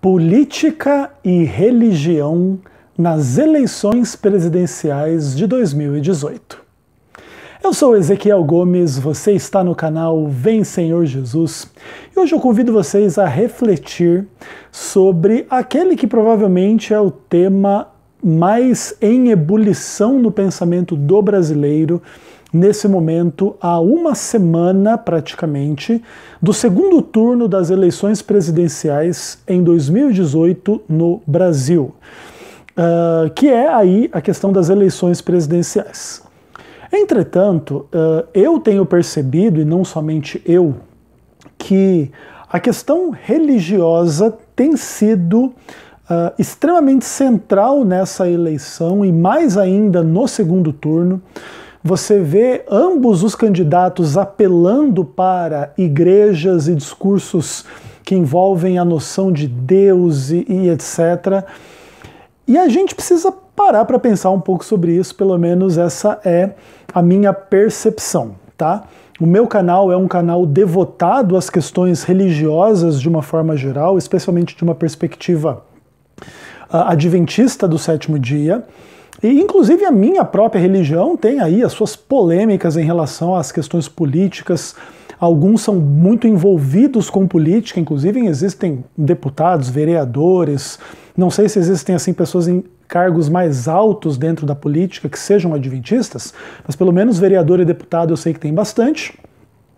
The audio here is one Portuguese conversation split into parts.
Política e religião nas eleições presidenciais de 2018. Eu sou Ezequiel Gomes, você está no canal Vem Senhor Jesus, e hoje eu convido vocês a refletir sobre aquele que provavelmente é o tema mais em ebulição no pensamento do brasileiro nesse momento, há uma semana praticamente, do segundo turno das eleições presidenciais em 2018 no Brasil, que é aí a questão das eleições presidenciais. Entretanto, eu tenho percebido, e não somente eu, que a questão religiosa tem sido extremamente central nessa eleição e mais ainda no segundo turno. Você vê ambos os candidatos apelando para igrejas e discursos que envolvem a noção de Deus e etc. E a gente precisa parar para pensar um pouco sobre isso, pelo menos essa é a minha percepção, tá? O meu canal é um canal devotado às questões religiosas de uma forma geral, especialmente de uma perspectiva adventista do sétimo dia. E inclusive a minha própria religião tem aí as suas polêmicas em relação às questões políticas. Alguns são muito envolvidos com política, inclusive existem deputados, vereadores, não sei se existem assim pessoas em cargos mais altos dentro da política que sejam adventistas, mas pelo menos vereador e deputado eu sei que tem bastante.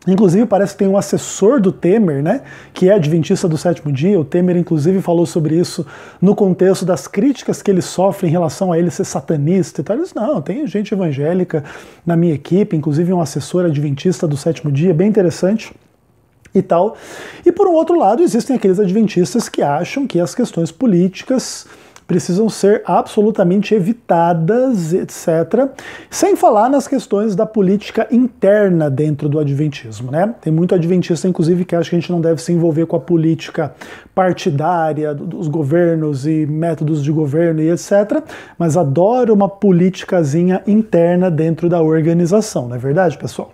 Inclusive parece que tem um assessor do Temer, né, que é adventista do sétimo dia. O Temer inclusive falou sobre isso no contexto das críticas que ele sofre em relação a ele ser satanista e tal. Ele disse, não, tem gente evangélica na minha equipe, inclusive um assessor adventista do sétimo dia, bem interessante e tal. E por um outro lado existem aqueles adventistas que acham que as questões políticas precisam ser absolutamente evitadas, etc., sem falar nas questões da política interna dentro do adventismo, né? Tem muito adventista, inclusive, que acha que a gente não deve se envolver com a política partidária dos governos e métodos de governo e etc., mas adora uma politicazinha interna dentro da organização, não é verdade, pessoal?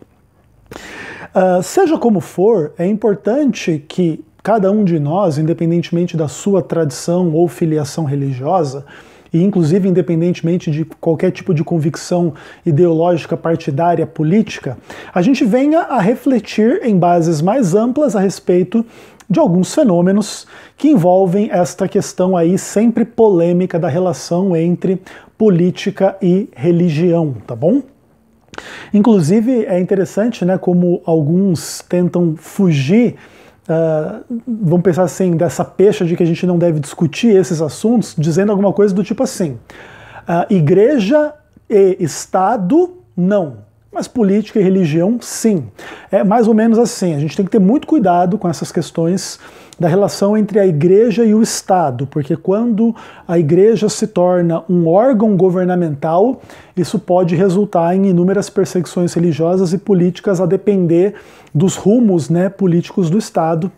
Seja como for, é importante que cada um de nós, independentemente da sua tradição ou filiação religiosa, e inclusive independentemente de qualquer tipo de convicção ideológica, partidária, política, a gente venha a refletir em bases mais amplas a respeito de alguns fenômenos que envolvem esta questão aí sempre polêmica da relação entre política e religião, tá bom? Inclusive é interessante, né, como alguns tentam fugir, vamos pensar assim, dessa pecha de que a gente não deve discutir esses assuntos, dizendo alguma coisa do tipo assim, igreja e Estado, não. Mas política e religião, sim. É mais ou menos assim. A gente tem que ter muito cuidado com essas questões da relação entre a igreja e o Estado, porque quando a igreja se torna um órgão governamental, isso pode resultar em inúmeras perseguições religiosas e políticas a depender dos rumos, né, políticos do Estado,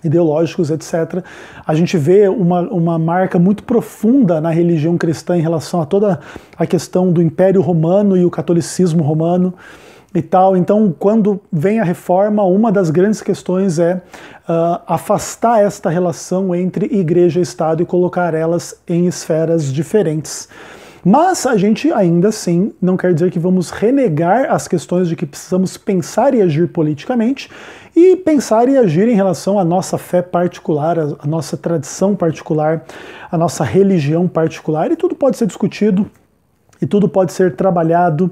ideológicos, etc. A gente vê uma marca muito profunda na religião cristã em relação a toda a questão do Império Romano e o catolicismo romano e tal. Então, quando vem a reforma, uma das grandes questões é afastar esta relação entre igreja e Estado e colocar elas em esferas diferentes. Mas a gente ainda assim não quer dizer que vamos renegar as questões de que precisamos pensar e agir politicamente e pensar e agir em relação à nossa fé particular, à nossa tradição particular, à nossa religião particular, e tudo pode ser discutido, e tudo pode ser trabalhado,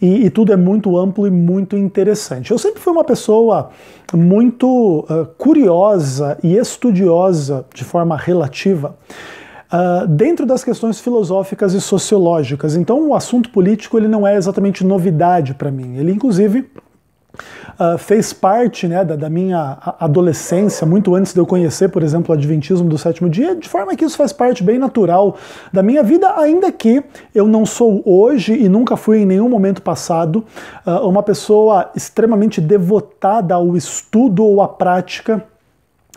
e tudo é muito amplo e muito interessante. Eu sempre fui uma pessoa muito curiosa e estudiosa de forma relativa, dentro das questões filosóficas e sociológicas. Então o assunto político ele não é exatamente novidade para mim. Ele inclusive fez parte, né, da minha adolescência, muito antes de eu conhecer, por exemplo, o Adventismo do sétimo dia, de forma que isso faz parte bem natural da minha vida, ainda que eu não sou hoje e nunca fui em nenhum momento passado uma pessoa extremamente devotada ao estudo ou à prática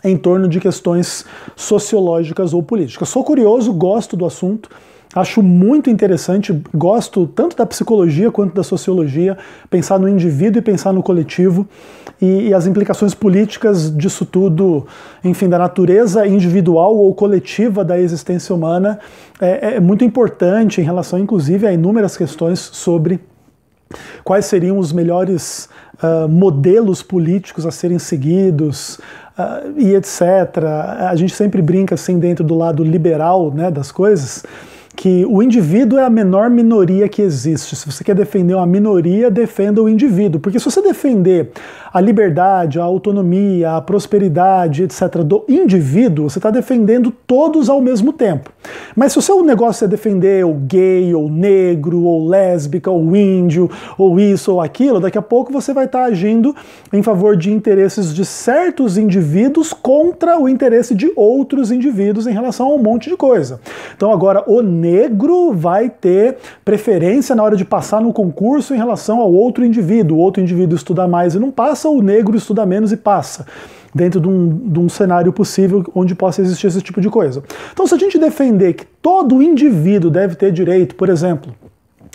em torno de questões sociológicas ou políticas. Sou curioso, gosto do assunto, Acho muito interessante, gosto tanto da psicologia quanto da sociologia, pensar no indivíduo e pensar no coletivo e as implicações políticas disso tudo, enfim, da natureza individual ou coletiva da existência humana é muito importante em relação, inclusive, a inúmeras questões sobre quais seriam os melhores modelos políticos a serem seguidos, e etc. A gente sempre brinca assim dentro do lado liberal, né, das coisas, que o indivíduo é a menor minoria que existe. Se você quer defender uma minoria, defenda o indivíduo. Porque se você defender a liberdade, a autonomia, a prosperidade, etc., do indivíduo, você está defendendo todos ao mesmo tempo. Mas se o seu negócio é defender o gay, ou negro, ou lésbica, ou índio, ou isso ou aquilo, daqui a pouco você vai estar agindo em favor de interesses de certos indivíduos contra o interesse de outros indivíduos em relação a um monte de coisa. Então agora o negro vai ter preferência na hora de passar no concurso em relação ao outro indivíduo. O outro indivíduo estuda mais e não passa, o negro estuda menos e passa, dentro de um cenário possível onde possa existir esse tipo de coisa. Então, se a gente defender que todo indivíduo deve ter direito, por exemplo,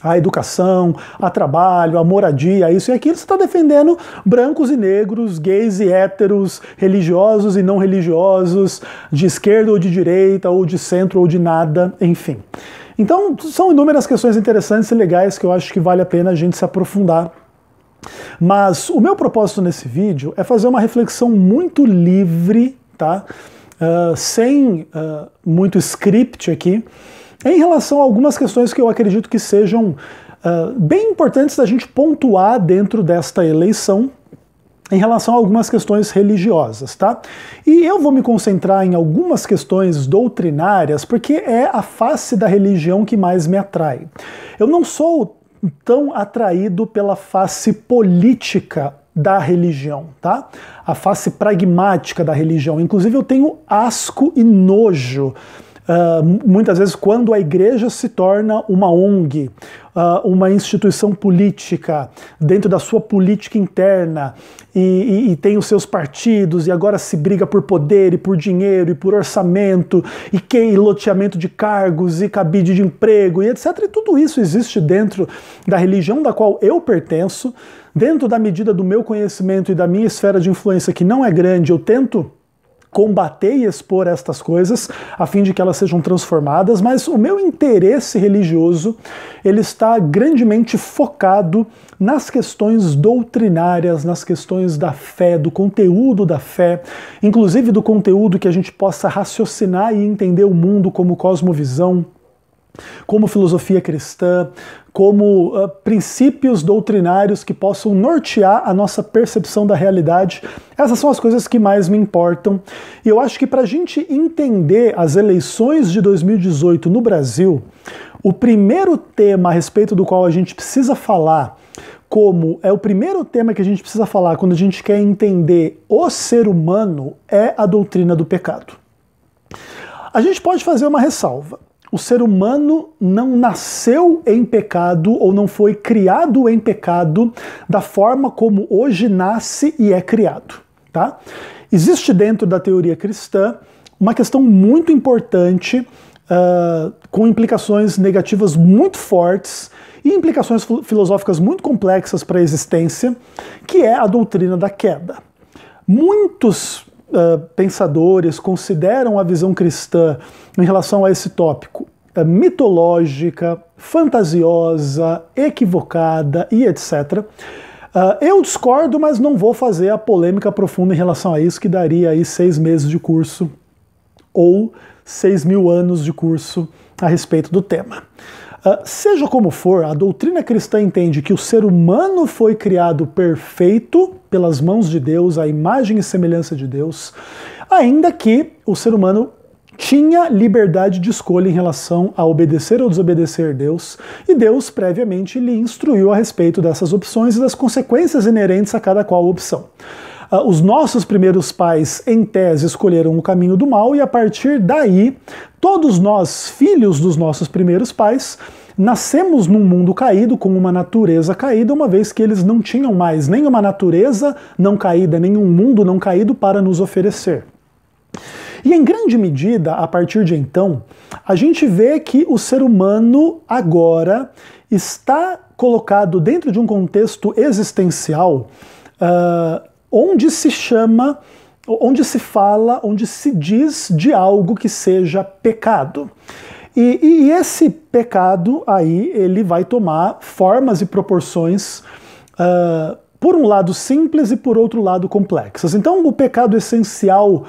à educação, a trabalho, a moradia, isso e aquilo, você está defendendo brancos e negros, gays e héteros, religiosos e não religiosos, de esquerda ou de direita, ou de centro ou de nada, enfim. Então, são inúmeras questões interessantes e legais que eu acho que vale a pena a gente se aprofundar. Mas o meu propósito nesse vídeo é fazer uma reflexão muito livre, tá? Sem muito script aqui, em relação a algumas questões que eu acredito que sejam bem importantes da gente pontuar dentro desta eleição, em relação a algumas questões religiosas, tá? E eu vou me concentrar em algumas questões doutrinárias, porque é a face da religião que mais me atrai. Eu não sou tão atraído pela face política da religião, tá? A face pragmática da religião. Inclusive eu tenho asco e nojo muitas vezes quando a igreja se torna uma ONG, uma instituição política, dentro da sua política interna, e tem os seus partidos, e agora se briga por poder, e por dinheiro, e por orçamento, e loteamento de cargos, e cabide de emprego, e etc. E tudo isso existe dentro da religião da qual eu pertenço, dentro da medida do meu conhecimento e da minha esfera de influência, que não é grande, eu tento combater e expor estas coisas a fim de que elas sejam transformadas, mas o meu interesse religioso ele está grandemente focado nas questões doutrinárias, nas questões da fé, do conteúdo da fé, inclusive do conteúdo que a gente possa raciocinar e entender o mundo como cosmovisão, como filosofia cristã, como princípios doutrinários que possam nortear a nossa percepção da realidade. Essas são as coisas que mais me importam. E eu acho que para a gente entender as eleições de 2018 no Brasil, o primeiro tema a respeito do qual a gente precisa falar, como é o primeiro tema que a gente precisa falar quando a gente quer entender o ser humano, é a doutrina do pecado. A gente pode fazer uma ressalva. O ser humano não nasceu em pecado ou não foi criado em pecado da forma como hoje nasce e é criado, tá? Existe dentro da teoria cristã uma questão muito importante, com implicações negativas muito fortes e implicações filosóficas muito complexas para a existência, que é a doutrina da queda. Muitos pensadores consideram a visão cristã em relação a esse tópico mitológica, fantasiosa, equivocada e etc. Eu discordo, mas não vou fazer a polêmica profunda em relação a isso, que daria aí 6 meses de curso ou 6.000 anos de curso a respeito do tema. Seja como for, a doutrina cristã entende que o ser humano foi criado perfeito pelas mãos de Deus, à imagem e semelhança de Deus, ainda que o ser humano tinha liberdade de escolha em relação a obedecer ou desobedecer Deus, e Deus previamente lhe instruiu a respeito dessas opções e das consequências inerentes a cada qual opção. Os nossos primeiros pais, em tese, escolheram o caminho do mal, e a partir daí, todos nós, filhos dos nossos primeiros pais, nascemos num mundo caído, com uma natureza caída, uma vez que eles não tinham mais nenhuma natureza não caída, nenhum mundo não caído para nos oferecer. E em grande medida, a partir de então, a gente vê que o ser humano agora está colocado dentro de um contexto existencial onde se chama, onde se fala, onde se diz de algo que seja pecado. E esse pecado aí, ele vai tomar formas e proporções, por um lado simples e por outro lado complexas. Então o pecado essencial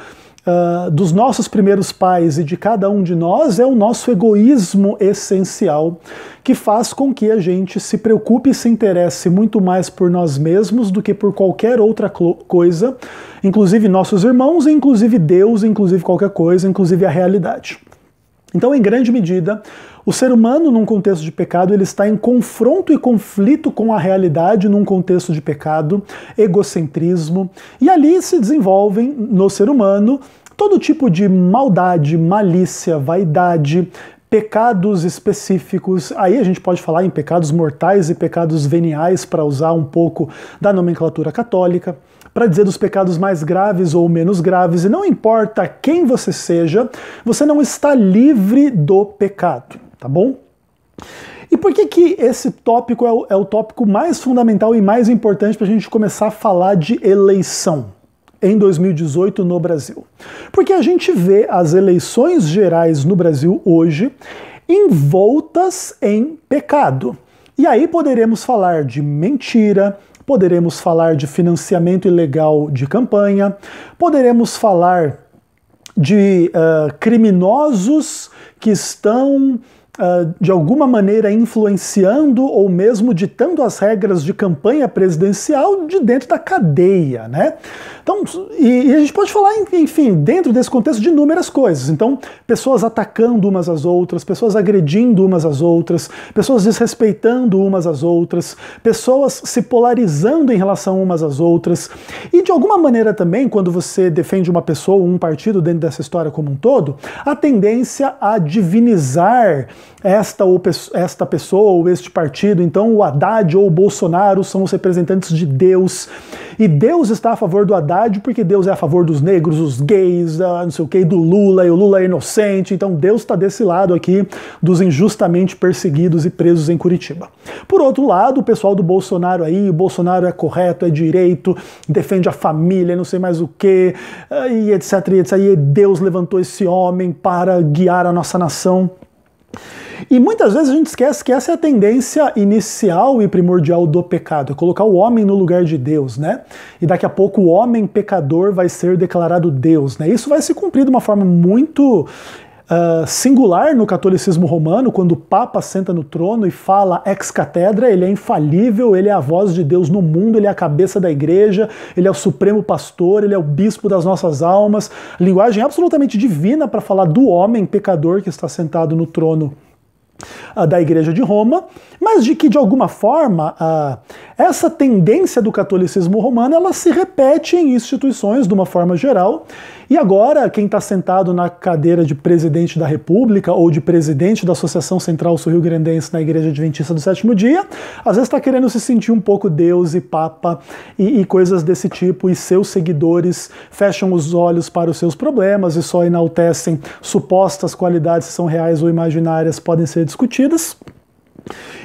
dos nossos primeiros pais e de cada um de nós é o nosso egoísmo essencial, que faz com que a gente se preocupe e se interesse muito mais por nós mesmos do que por qualquer outra coisa, inclusive nossos irmãos, inclusive Deus, inclusive qualquer coisa, inclusive a realidade. Então, em grande medida, o ser humano, num contexto de pecado, ele está em confronto e conflito com a realidade num contexto de pecado, egocentrismo, e ali se desenvolvem no ser humano todo tipo de maldade, malícia, vaidade, pecados específicos. Aí a gente pode falar em pecados mortais e pecados veniais, para usar um pouco da nomenclatura católica, para dizer dos pecados mais graves ou menos graves, e não importa quem você seja, você não está livre do pecado, tá bom? E por que esse tópico é o tópico mais fundamental e mais importante para a gente começar a falar de eleição em 2018 no Brasil? Porque a gente vê as eleições gerais no Brasil hoje envoltas em pecado. E aí poderemos falar de mentira, poderemos falar de financiamento ilegal de campanha, poderemos falar de criminosos que estão de alguma maneira influenciando ou mesmo ditando as regras de campanha presidencial de dentro da cadeia, né? Então, e a gente pode falar, enfim, dentro desse contexto de inúmeras coisas. Então, pessoas atacando umas às outras, pessoas agredindo umas às outras, pessoas desrespeitando umas às outras, pessoas se polarizando em relação umas às outras. E de alguma maneira também, quando você defende uma pessoa ou um partido dentro dessa história como um todo, a tendência a divinizar esta pessoa ou este partido. Então o Haddad ou o Bolsonaro são os representantes de Deus, e Deus está a favor do Haddad porque Deus é a favor dos negros, os gays, não sei o que, do Lula, e o Lula é inocente, então Deus está desse lado aqui dos injustamente perseguidos e presos em Curitiba. Por outro lado, o pessoal do Bolsonaro aí, o Bolsonaro é correto, é direito, defende a família, não sei mais o que, e etc, e etc, e Deus levantou esse homem para guiar a nossa nação. E muitas vezes a gente esquece que essa é a tendência inicial e primordial do pecado, é colocar o homem no lugar de Deus, né? E daqui a pouco o homem pecador vai ser declarado Deus, né? Isso vai se cumprir de uma forma muito singular no catolicismo romano, quando o Papa senta no trono e fala ex cathedra, ele é infalível, ele é a voz de Deus no mundo, ele é a cabeça da igreja, ele é o supremo pastor, ele é o bispo das nossas almas, linguagem absolutamente divina para falar do homem pecador que está sentado no trono da Igreja de Roma, mas de que de alguma forma essa tendência do catolicismo romano ela se repete em instituições de uma forma geral, e agora quem está sentado na cadeira de presidente da República ou de presidente da Associação Central Sul-Rio-Grandense na Igreja Adventista do Sétimo Dia, às vezes está querendo se sentir um pouco Deus e Papa e coisas desse tipo, e seus seguidores fecham os olhos para os seus problemas e só enaltecem supostas qualidades, se são reais ou imaginárias, podem ser discutidas,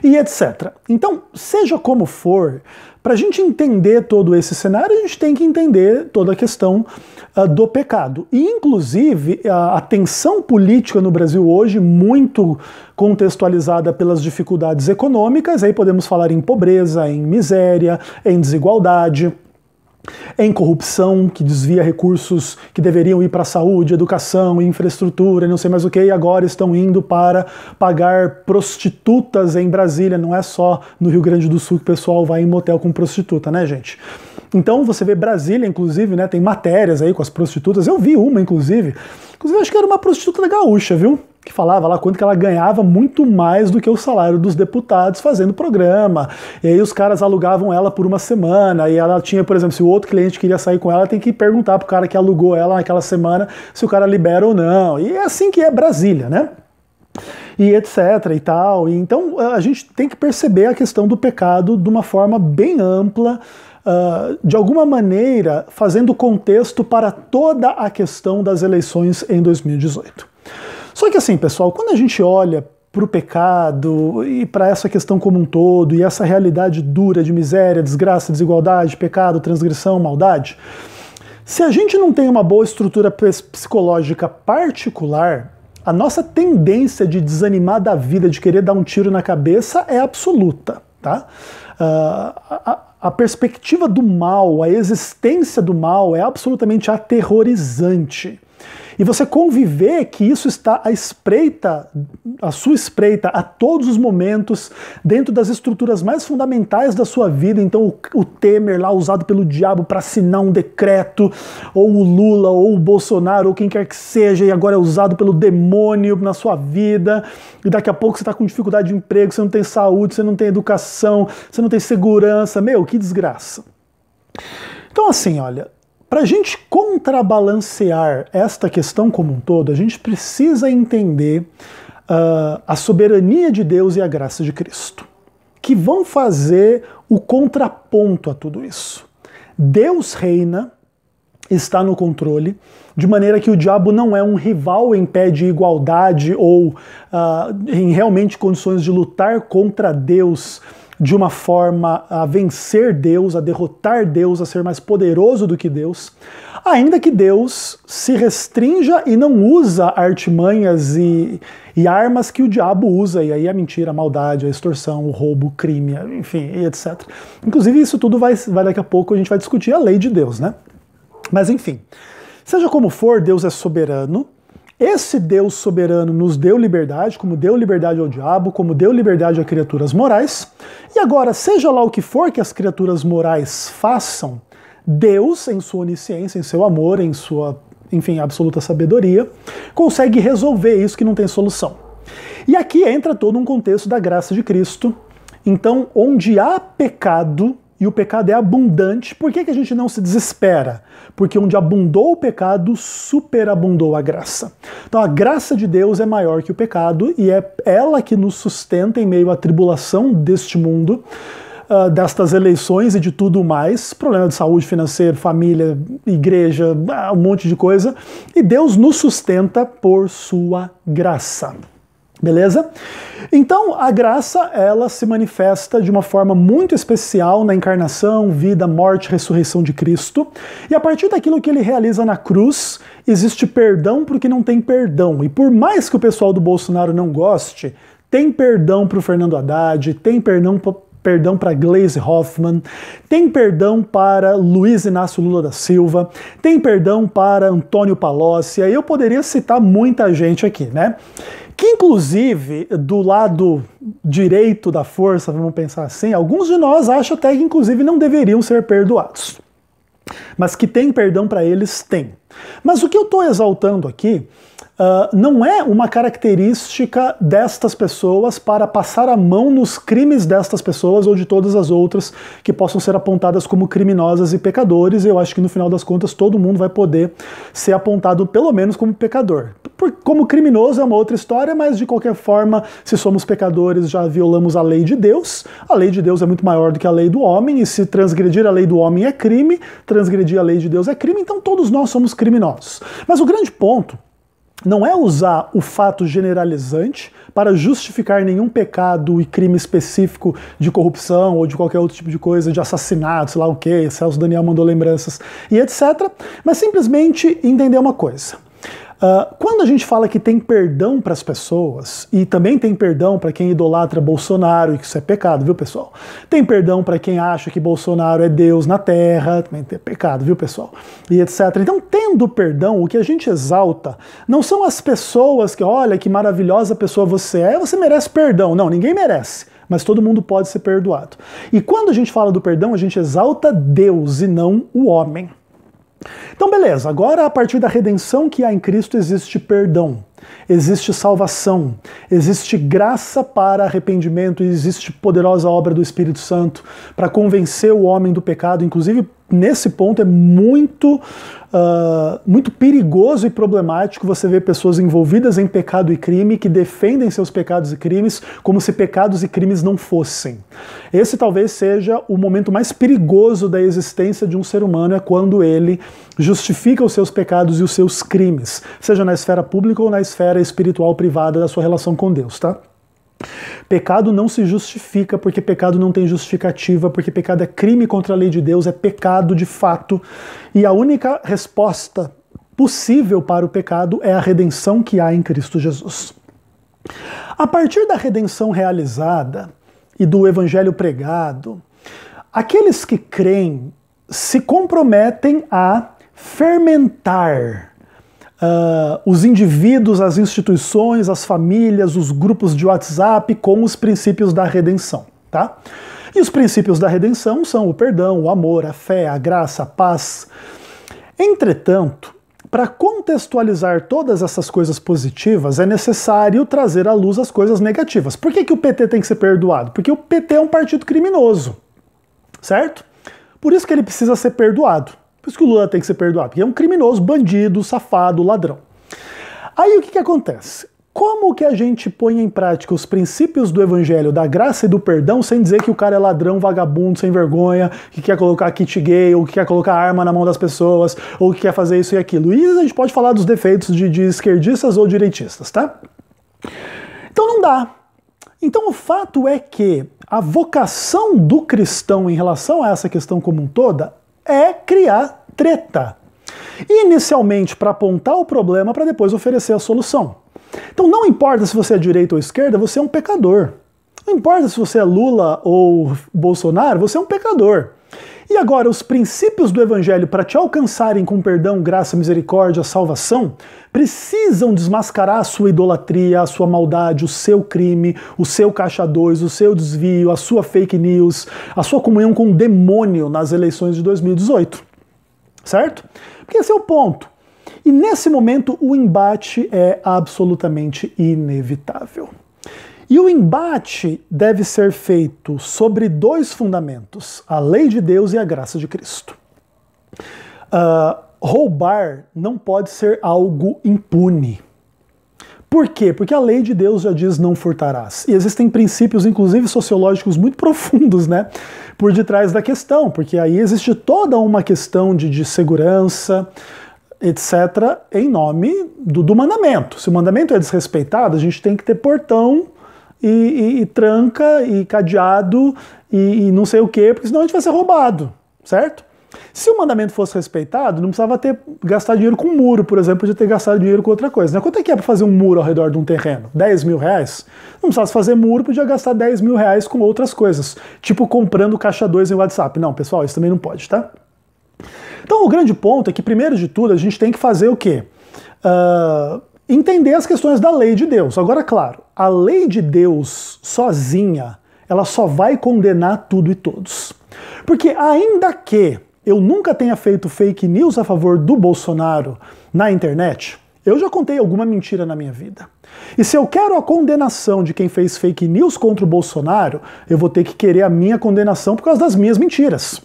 e etc. Então, seja como for, para a gente entender todo esse cenário, a gente tem que entender toda a questão do pecado. E, inclusive, a tensão política no Brasil hoje, muito contextualizada pelas dificuldades econômicas, aí podemos falar em pobreza, em miséria, em desigualdade, em corrupção, que desvia recursos que deveriam ir para saúde, educação, infraestrutura, não sei mais o que, e agora estão indo para pagar prostitutas em Brasília. Não é só no Rio Grande do Sul que o pessoal vai em motel com prostituta, né, gente? Então você vê Brasília, inclusive, né, tem matérias aí com as prostitutas. Eu vi uma, inclusive acho que era uma prostituta da gaúcha, viu? Que falava lá quanto que ela ganhava muito mais do que o salário dos deputados fazendo programa. E aí os caras alugavam ela por uma semana, e ela tinha, por exemplo, se o outro cliente queria sair com ela, tem que perguntar pro cara que alugou ela naquela semana se o cara libera ou não. E é assim que é Brasília, né? E etc e tal. E então a gente tem que perceber a questão do pecado de uma forma bem ampla, de alguma maneira fazendo contexto para toda a questão das eleições em 2018. Só que assim, pessoal, quando a gente olha para o pecado e para essa questão como um todo, e essa realidade dura de miséria, desgraça, desigualdade, pecado, transgressão, maldade, se a gente não tem uma boa estrutura psicológica particular, a nossa tendência de desanimar da vida, de querer dar um tiro na cabeça é absoluta, tá? A perspectiva do mal, a existência do mal é absolutamente aterrorizante. E você conviver que isso está à sua espreita a todos os momentos, dentro das estruturas mais fundamentais da sua vida. Então o Temer lá usado pelo diabo para assinar um decreto, ou o Lula, ou o Bolsonaro, ou quem quer que seja, e agora é usado pelo demônio na sua vida, e daqui a pouco você está com dificuldade de emprego, você não tem saúde, você não tem educação, você não tem segurança. Meu, que desgraça. Então assim, olha, para a gente contrabalancear esta questão como um todo, a gente precisa entender a soberania de Deus e a graça de Cristo, que vão fazer o contraponto a tudo isso. Deus reina, está no controle, de maneira que o diabo não é um rival em pé de igualdade ou em realmente condições de lutar contra Deus de uma forma a vencer Deus, a derrotar Deus, a ser mais poderoso do que Deus, ainda que Deus se restrinja e não usa artimanhas e armas que o diabo usa, e aí a mentira, a maldade, a extorsão, o roubo, o crime, enfim, etc. Inclusive isso tudo vai daqui a pouco a gente vai discutir a lei de Deus, né? Mas enfim, seja como for, Deus é soberano. Esse Deus soberano nos deu liberdade, como deu liberdade ao diabo, como deu liberdade a criaturas morais. E agora, seja lá o que for que as criaturas morais façam, Deus, em sua onisciência, em seu amor, em sua, enfim, absoluta sabedoria, consegue resolver isso que não tem solução. E aqui entra todo um contexto da graça de Cristo. Então, onde há pecado, e o pecado é abundante, por que a gente não se desespera? Porque onde abundou o pecado, superabundou a graça. Então a graça de Deus é maior que o pecado, e é ela que nos sustenta em meio à tribulação deste mundo, destas eleições e de tudo mais, problema de saúde, financeiro, família, igreja, um monte de coisa, e Deus nos sustenta por sua graça. Beleza? Então, a graça, ela se manifesta de uma forma muito especial na encarnação, vida, morte, ressurreição de Cristo. E a partir daquilo que ele realiza na cruz, existe perdão para o que não tem perdão. E por mais que o pessoal do Bolsonaro não goste, tem perdão para o Fernando Haddad, tem perdão para Gleisi Hoffmann, tem perdão para Luiz Inácio Lula da Silva, tem perdão para Antônio Palocci, aí eu poderia citar muita gente aqui, né? Que inclusive, do lado direito da força, vamos pensar assim, alguns de nós acham até que inclusive não deveriam ser perdoados. Mas que tem perdão para eles, tem. Mas o que eu estou exaltando aqui não é uma característica destas pessoas para passar a mão nos crimes destas pessoas ou de todas as outras que possam ser apontadas como criminosas e pecadores. Eu acho que no final das contas todo mundo vai poder ser apontado pelo menos como pecador. Como criminoso é uma outra história, mas de qualquer forma, se somos pecadores, já violamos a lei de Deus. A lei de Deus é muito maior do que a lei do homem, e se transgredir a lei do homem é crime, transgredir a lei de Deus é crime, então todos nós somos criminosos. Mas o grande ponto não é usar o fato generalizante para justificar nenhum pecado e crime específico de corrupção ou de qualquer outro tipo de coisa, de assassinato, sei lá o que, Celso Daniel mandou lembranças e etc. Mas simplesmente entender uma coisa. Quando a gente fala que tem perdão para as pessoas, e também tem perdão para quem idolatra Bolsonaro, e que isso é pecado, viu, pessoal? Tem perdão para quem acha que Bolsonaro é Deus na Terra, também tem pecado, viu, pessoal? E etc. Então, tendo perdão, o que a gente exalta não são as pessoas que, olha, que maravilhosa pessoa você é, você merece perdão. Não, ninguém merece. Mas todo mundo pode ser perdoado. E quando a gente fala do perdão, a gente exalta Deus e não o homem. Então beleza, agora a partir da redenção que há em Cristo existe perdão, existe salvação, existe graça para arrependimento, existe poderosa obra do Espírito Santo para convencer o homem do pecado, inclusive nesse ponto é muito perigoso e problemático você ver pessoas envolvidas em pecado e crime que defendem seus pecados e crimes como se pecados e crimes não fossem. Esse talvez seja o momento mais perigoso da existência de um ser humano, é quando ele justifica os seus pecados e os seus crimes, seja na esfera pública ou na esfera espiritual privada da sua relação com Deus, tá? Pecado não se justifica, porque pecado não tem justificativa, porque pecado é crime contra a lei de Deus, é pecado de fato. E a única resposta possível para o pecado é a redenção que há em Cristo Jesus. A partir da redenção realizada e do evangelho pregado, aqueles que creem se comprometem a fermentar os indivíduos, as instituições, as famílias, os grupos de WhatsApp com os princípios da redenção, tá? E os princípios da redenção são o perdão, o amor, a fé, a graça, a paz. Entretanto, para contextualizar todas essas coisas positivas, é necessário trazer à luz as coisas negativas. Por que o PT tem que ser perdoado? Porque o PT é um partido criminoso, certo? Por isso que ele precisa ser perdoado. Por isso que o Lula tem que ser perdoado, porque é um criminoso, bandido, safado, ladrão. Aí o que acontece? Como que a gente põe em prática os princípios do evangelho, da graça e do perdão, sem dizer que o cara é ladrão, vagabundo, sem vergonha, que quer colocar kit gay, ou que quer colocar arma na mão das pessoas, ou que quer fazer isso e aquilo? E a gente pode falar dos defeitos de esquerdistas ou direitistas, tá? Então não dá. Então o fato é que a vocação do cristão em relação a essa questão como um toda é criar treta. Inicialmente para apontar o problema, para depois oferecer a solução. Então não importa se você é direita ou esquerda, você é um pecador. Não importa se você é Lula ou Bolsonaro, você é um pecador. E agora, os princípios do evangelho para te alcançarem com perdão, graça, misericórdia, salvação, precisam desmascarar a sua idolatria, a sua maldade, o seu crime, o seu caixa 2, o seu desvio, a sua fake news, a sua comunhão com o demônio nas eleições de 2018. Certo? Porque esse é o ponto. E nesse momento o embate é absolutamente inevitável. E o embate deve ser feito sobre dois fundamentos: a lei de Deus e a graça de Cristo. Roubar não pode ser algo impune. Por quê? Porque a lei de Deus já diz não furtarás. E existem princípios, inclusive sociológicos, muito profundos, né, por detrás da questão, porque aí existe toda uma questão de segurança, etc., em nome do mandamento. Se o mandamento é desrespeitado, a gente tem que ter portão e tranca e cadeado e não sei o quê, porque senão a gente vai ser roubado, certo? Se o mandamento fosse respeitado, não precisava gastar dinheiro com muro, por exemplo, podia ter gastado dinheiro com outra coisa. Né? Quanto é que é para fazer um muro ao redor de um terreno? 10 mil reais? Não precisasse fazer muro, podia gastar 10 mil reais com outras coisas, tipo comprando caixa 2 em WhatsApp. Não, pessoal, isso também não pode, tá? Então o grande ponto é que, primeiro de tudo, a gente tem que fazer o quê? Entender as questões da lei de Deus. Agora, claro, a lei de Deus sozinha, ela só vai condenar tudo e todos. Porque ainda que eu nunca tenha feito fake news a favor do Bolsonaro na internet, eu já contei alguma mentira na minha vida. E se eu quero a condenação de quem fez fake news contra o Bolsonaro, eu vou ter que querer a minha condenação por causa das minhas mentiras,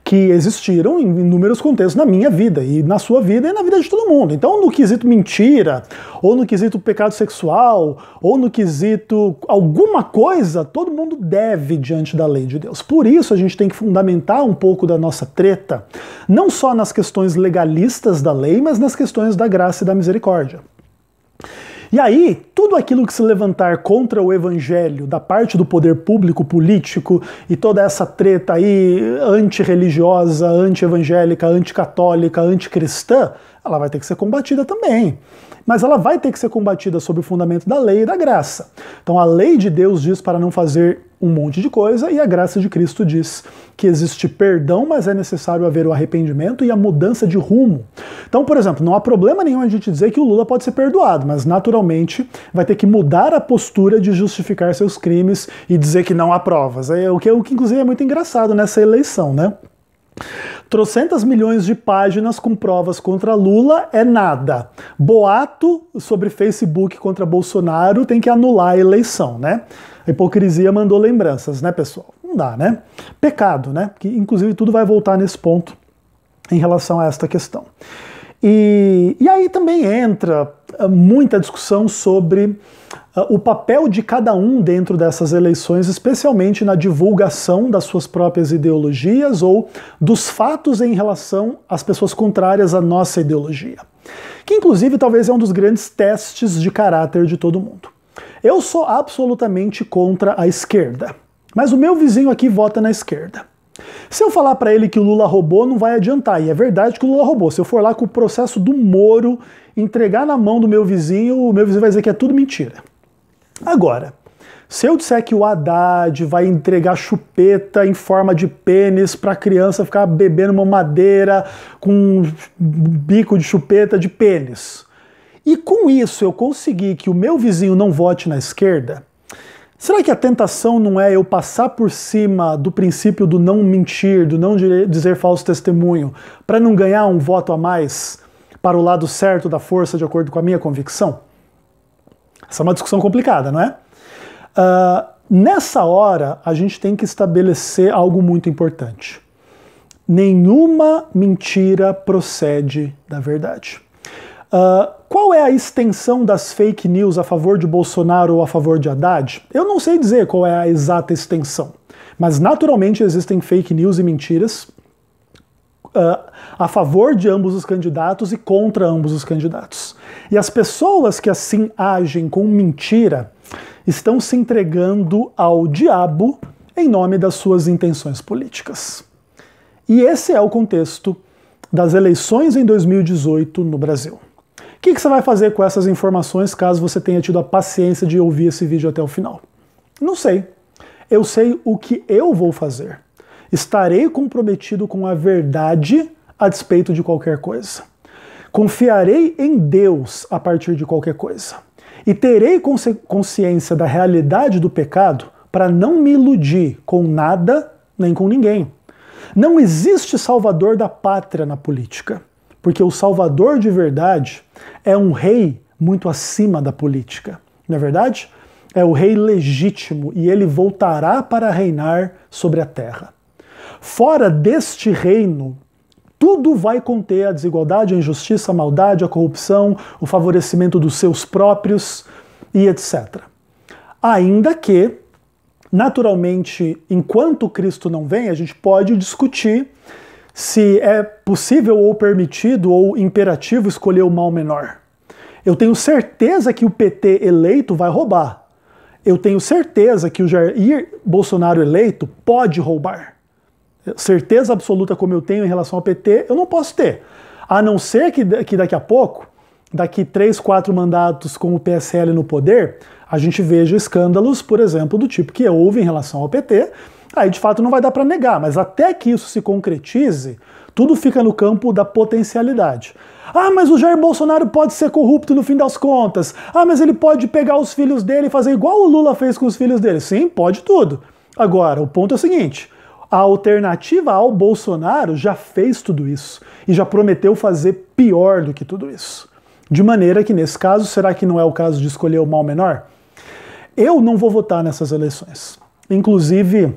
que existiram em inúmeros contextos na minha vida, e na sua vida e na vida de todo mundo. Então, no quesito mentira, ou no quesito pecado sexual, ou no quesito alguma coisa, todo mundo deve diante da lei de Deus. Por isso, a gente tem que fundamentar um pouco da nossa treta, não só nas questões legalistas da lei, mas nas questões da graça e da misericórdia. E aí, tudo aquilo que se levantar contra o evangelho da parte do poder público, político, e toda essa treta aí antirreligiosa, anti-evangélica, anticatólica, anticristã, ela vai ter que ser combatida também. Mas ela vai ter que ser combatida sob o fundamento da lei e da graça. Então a lei de Deus diz para não fazer um monte de coisa, e a graça de Cristo diz que existe perdão, mas é necessário haver o arrependimento e a mudança de rumo. Então, por exemplo, não há problema nenhum a gente dizer que o Lula pode ser perdoado, mas naturalmente vai ter que mudar a postura de justificar seus crimes e dizer que não há provas. O que inclusive é muito engraçado nessa eleição, né? Trocentas milhões de páginas com provas contra Lula é nada. Boato sobre Facebook contra Bolsonaro tem que anular a eleição, né? A hipocrisia mandou lembranças, né, pessoal? Não dá, né? Pecado, né? Que inclusive tudo vai voltar nesse ponto em relação a esta questão. E aí também entra muita discussão sobre o papel de cada um dentro dessas eleições, especialmente na divulgação das suas próprias ideologias ou dos fatos em relação às pessoas contrárias à nossa ideologia. Que inclusive talvez é um dos grandes testes de caráter de todo mundo. Eu sou absolutamente contra a esquerda, mas o meu vizinho aqui vota na esquerda. Se eu falar para ele que o Lula roubou, não vai adiantar, e é verdade que o Lula roubou. Se eu for lá com o processo do Moro, entregar na mão do meu vizinho, o meu vizinho vai dizer que é tudo mentira. Agora, se eu disser que o Haddad vai entregar chupeta em forma de pênis para a criança ficar bebendo mamadeira com um bico de chupeta de pênis, e com isso eu conseguir que o meu vizinho não vote na esquerda, será que a tentação não é eu passar por cima do princípio do não mentir, do não dizer falso testemunho, para não ganhar um voto a mais para o lado certo da força de acordo com a minha convicção? Essa é uma discussão complicada, não é? Nessa hora, a gente tem que estabelecer algo muito importante. Nenhuma mentira procede da verdade. Qual é a extensão das fake news a favor de Bolsonaro ou a favor de Haddad? Eu não sei dizer qual é a exata extensão, mas naturalmente existem fake news e mentiras a favor de ambos os candidatos e contra ambos os candidatos. E as pessoas que assim agem com mentira estão se entregando ao diabo em nome das suas intenções políticas. E esse é o contexto das eleições em 2018 no Brasil. O que você vai fazer com essas informações caso você tenha tido a paciência de ouvir esse vídeo até o final? Não sei. Eu sei o que eu vou fazer. Estarei comprometido com a verdade a despeito de qualquer coisa. Confiarei em Deus a partir de qualquer coisa. E terei consciência da realidade do pecado para não me iludir com nada nem com ninguém. Não existe salvador da pátria na política, porque o salvador de verdade é um rei muito acima da política. Não é verdade? É o rei legítimo e ele voltará para reinar sobre a terra. Fora deste reino, tudo vai conter a desigualdade, a injustiça, a maldade, a corrupção, o favorecimento dos seus próprios e etc. Ainda que, naturalmente, enquanto Cristo não vem, a gente pode discutir se é possível ou permitido ou imperativo escolher o mal menor. Eu tenho certeza que o PT eleito vai roubar. Eu tenho certeza que o Jair Bolsonaro eleito pode roubar. Certeza absoluta como eu tenho em relação ao PT, eu não posso ter. A não ser que daqui a pouco, daqui 3, 4 mandatos com o PSL no poder, a gente veja escândalos, por exemplo, do tipo que houve em relação ao PT. Aí de fato não vai dar para negar, mas até que isso se concretize, tudo fica no campo da potencialidade. Ah, mas o Jair Bolsonaro pode ser corrupto no fim das contas. Ah, mas ele pode pegar os filhos dele e fazer igual o Lula fez com os filhos dele. Sim, pode tudo. Agora, o ponto é o seguinte: a alternativa ao Bolsonaro já fez tudo isso e já prometeu fazer pior do que tudo isso. De maneira que, nesse caso, será que não é o caso de escolher o mal menor? Eu não vou votar nessas eleições. Inclusive,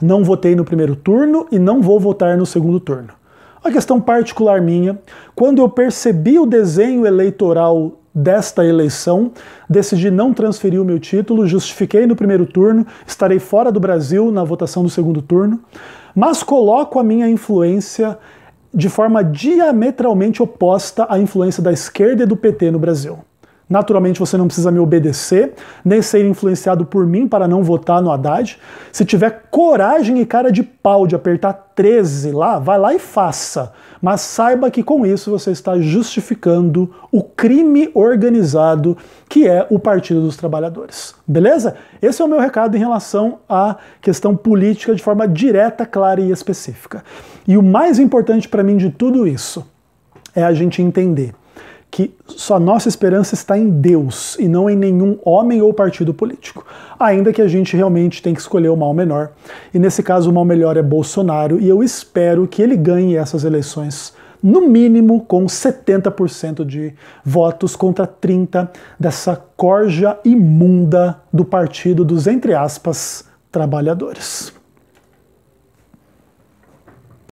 não votei no primeiro turno e não vou votar no segundo turno. Uma questão particular minha, quando eu percebi o desenho eleitoral desta eleição, decidi não transferir o meu título, justifiquei no primeiro turno, estarei fora do Brasil na votação do segundo turno, mas coloco a minha influência de forma diametralmente oposta à influência da esquerda e do PT no Brasil. Naturalmente você não precisa me obedecer, nem ser influenciado por mim para não votar no Haddad. Se tiver coragem e cara de pau de apertar 13 lá, vai lá e faça. Mas saiba que com isso você está justificando o crime organizado que é o Partido dos Trabalhadores. Beleza? Esse é o meu recado em relação à questão política de forma direta, clara e específica. E o mais importante para mim de tudo isso é a gente entender que só nossa esperança está em Deus e não em nenhum homem ou partido político. Ainda que a gente realmente tem que escolher o mal menor. E nesse caso o mal melhor é Bolsonaro e eu espero que ele ganhe essas eleições, no mínimo com 70% de votos contra 30% dessa corja imunda do partido dos, entre aspas, trabalhadores.